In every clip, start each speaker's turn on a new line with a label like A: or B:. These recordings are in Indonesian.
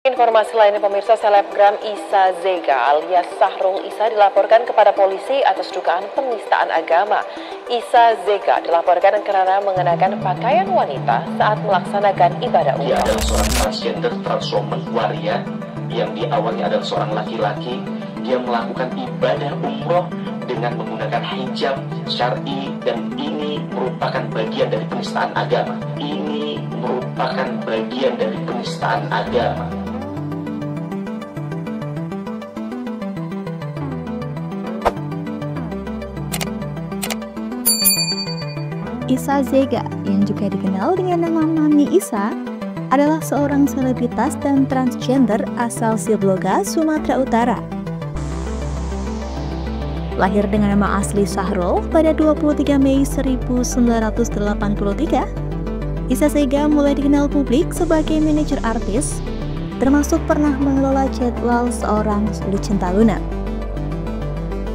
A: Informasi lainnya pemirsa, selebgram Isa Zega alias Sahrul Isa dilaporkan kepada polisi atas dugaan penistaan agama. Isa Zega dilaporkan karena mengenakan pakaian wanita saat melaksanakan ibadah umroh.
B: Dia adalah seorang transgender transwoman waria yang di awalnya adalah seorang laki-laki. Dia melakukan ibadah umroh dengan menggunakan hijab syar'i dan ini merupakan bagian dari penistaan agama. Ini merupakan bagian dari penistaan agama.
C: Isa Zega, yang juga dikenal dengan nama Mami Isa, adalah seorang selebritas dan transgender asal Sibolga, Sumatera Utara. Lahir dengan nama asli Sahrul pada 23 Mei 1983, Isa Zega mulai dikenal publik sebagai manajer artis, termasuk pernah mengelola jadwal seorang Lucinta Luna.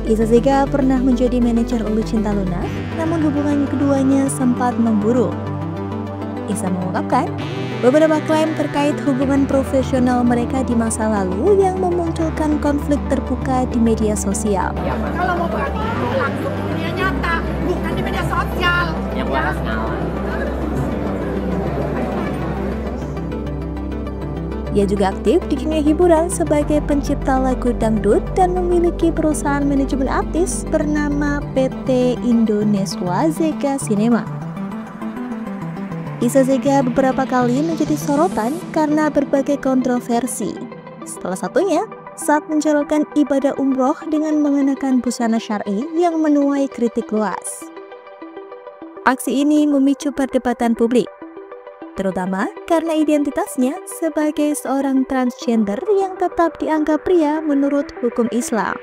C: Isa Zega pernah menjadi manajer Lucinta Luna, namun hubungan keduanya sempat memburuk. Isa mengungkapkan beberapa klaim terkait hubungan profesional mereka di masa lalu yang memunculkan konflik terbuka di media sosial.
D: Ya, kalau mau berani langsung di dunia nyata, bukan di media sosial. Yang waras ngalah.
C: Ia juga aktif di dunia hiburan sebagai pencipta lagu dangdut dan memiliki perusahaan manajemen artis bernama PT Indonesia Zega Cinema. Isa Zega beberapa kali menjadi sorotan karena berbagai kontroversi. Salah satunya saat menjalankan ibadah umroh dengan mengenakan busana syar'i yang menuai kritik luas. Aksi ini memicu perdebatan publik, terutama karena identitasnya sebagai seorang transgender yang tetap dianggap pria menurut hukum Islam.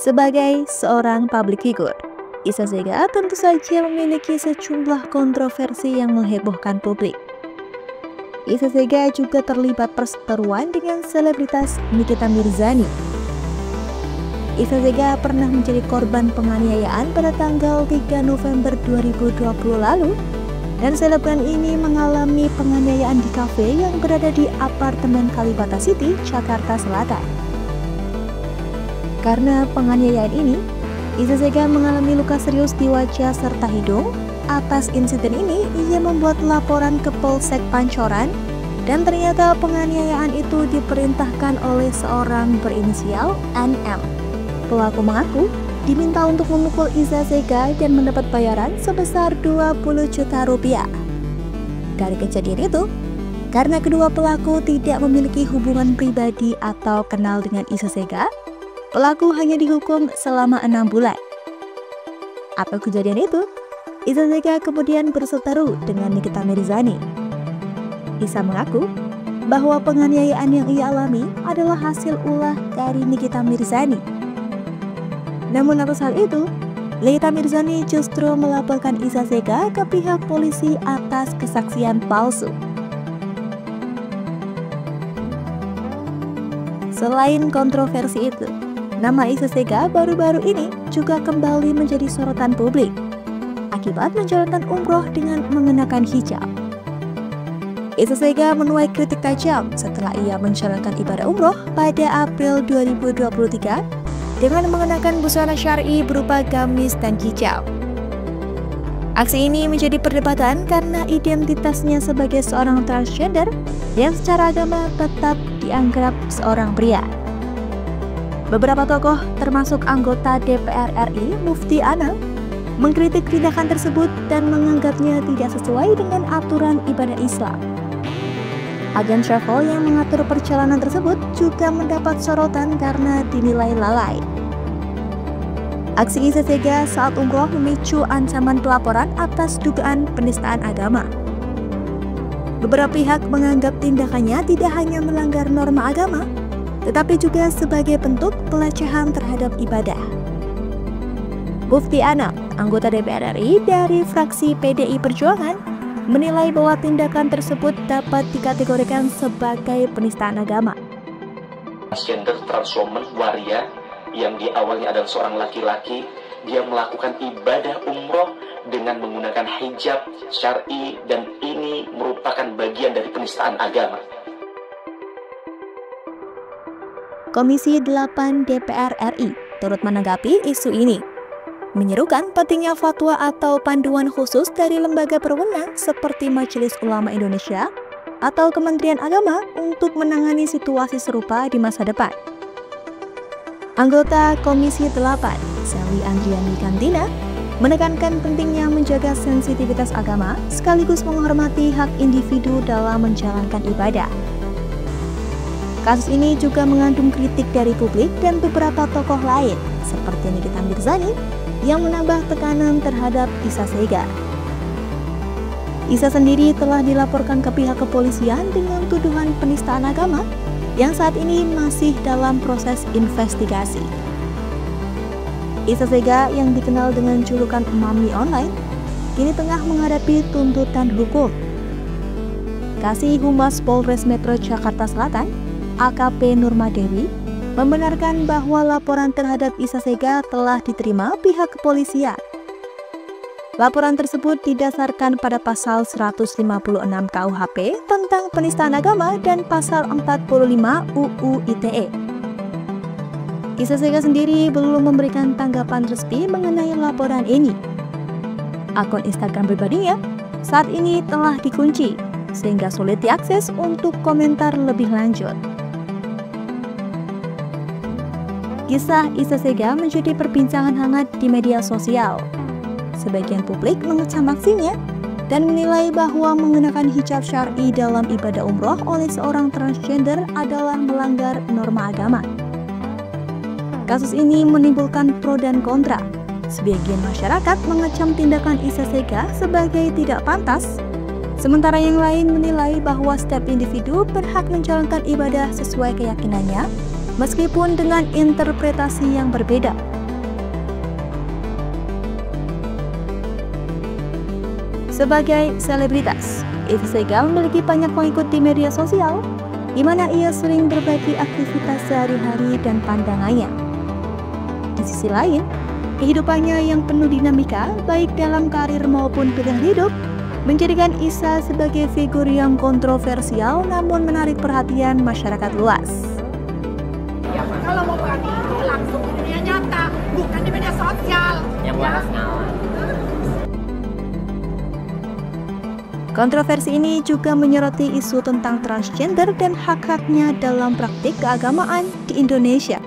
C: Sebagai seorang public figure, Isa Zega tentu saja memiliki sejumlah kontroversi yang menghebohkan publik. Isa Zega juga terlibat perseteruan dengan selebritas Nikita Mirzani. Isa Zega pernah menjadi korban penganiayaan pada tanggal 3 November 2020 lalu, dan selebgram ini mengalami penganiayaan di kafe yang berada di apartemen Kalibata City, Jakarta Selatan. Karena penganiayaan ini, Isa Zega mengalami luka serius di wajah serta hidung. Atas insiden ini, ia membuat laporan ke Polsek Pancoran, dan ternyata penganiayaan itu diperintahkan oleh seorang berinisial NM. Pelaku mengaku diminta untuk memukul Isa Zega dan mendapat bayaran sebesar 20 juta rupiah. Dari kejadian itu, karena kedua pelaku tidak memiliki hubungan pribadi atau kenal dengan Isa Zega, pelaku hanya dihukum selama 6 bulan. Atas kejadian itu, Isa Zega kemudian berseteru dengan Nikita Mirzani. Isa mengaku bahwa penganiayaan yang ia alami adalah hasil ulah dari Nikita Mirzani. Namun atas hal itu, Nikita Mirzani justru melaporkan Isa Zega ke pihak polisi atas kesaksian palsu. Selain kontroversi itu, nama Isa Zega baru-baru ini juga kembali menjadi sorotan publik akibat menjalankan umroh dengan mengenakan hijab. Isa Zega menuai kritik tajam setelah ia menjalankan ibadah umroh pada April 2023 dengan mengenakan busana syar'i berupa gamis dan hijab. Aksi ini menjadi perdebatan karena identitasnya sebagai seorang transgender yang secara agama tetap dianggap seorang pria. Beberapa tokoh termasuk anggota DPR RI Mufti Anang mengkritik tindakan tersebut dan menganggapnya tidak sesuai dengan aturan ibadah Islam. Agen travel yang mengatur perjalanan tersebut juga mendapat sorotan karena dinilai lalai. Aksi Isa Zega saat umroh memicu ancaman pelaporan atas dugaan penistaan agama. Beberapa pihak menganggap tindakannya tidak hanya melanggar norma agama, tetapi juga sebagai bentuk pelecehan terhadap ibadah. Mufti Anang, anggota DPR RI dari fraksi PDI Perjuangan, menilai bahwa tindakan tersebut dapat dikategorikan sebagai penistaan agama.
B: Transgender transwoman waria yang di awalnya adalah seorang laki-laki, dia melakukan ibadah umroh dengan menggunakan hijab syar'i, dan ini merupakan bagian dari penistaan agama.
C: Komisi 8 DPR RI turut menanggapi isu ini, menyerukan pentingnya fatwa atau panduan khusus dari lembaga berwenang seperti Majelis Ulama Indonesia atau Kementerian Agama untuk menangani situasi serupa di masa depan. Anggota Komisi 8, Sally Andriani Kantina, menekankan pentingnya menjaga sensitivitas agama sekaligus menghormati hak individu dalam menjalankan ibadah. Kasus ini juga mengandung kritik dari publik dan beberapa tokoh lain, seperti Nikita Mirzani, yang menambah tekanan terhadap Isa Sega. Isa sendiri telah dilaporkan ke pihak kepolisian dengan tuduhan penistaan agama yang saat ini masih dalam proses investigasi. Isa Sega yang dikenal dengan julukan Mami Online kini tengah menghadapi tuntutan hukum. Kasih Humas Polres Metro Jakarta Selatan, AKP Nurmadewi, membenarkan bahwa laporan terhadap Isa Sega telah diterima pihak kepolisian. Laporan tersebut didasarkan pada pasal 156 KUHP tentang penistaan agama dan pasal 45 UU ITE. Isa Sega sendiri belum memberikan tanggapan resmi mengenai laporan ini. Akun Instagram pribadinya saat ini telah dikunci, sehingga sulit diakses untuk komentar lebih lanjut. Kisah Isa Sega menjadi perbincangan hangat di media sosial. Sebagian publik mengecam aksinya dan menilai bahwa menggunakan hijab syar'i dalam ibadah umroh oleh seorang transgender adalah melanggar norma agama. Kasus ini menimbulkan pro dan kontra. Sebagian masyarakat mengecam tindakan Isa Sega sebagai tidak pantas, sementara yang lain menilai bahwa setiap individu berhak menjalankan ibadah sesuai keyakinannya, meskipun dengan interpretasi yang berbeda. Sebagai selebritas, Isa Sega memiliki banyak pengikut di media sosial, di mana ia sering berbagi aktivitas sehari-hari dan pandangannya. Di sisi lain, kehidupannya yang penuh dinamika, baik dalam karir maupun pilihan hidup, menjadikan Isa sebagai figur yang kontroversial namun menarik perhatian masyarakat luas.
D: Kalau mau berani itu langsung di dunia nyata, bukan di media sosial. Yang waras ngalah.
C: Kontroversi ini juga menyoroti isu tentang transgender dan hak-haknya dalam praktik keagamaan di Indonesia.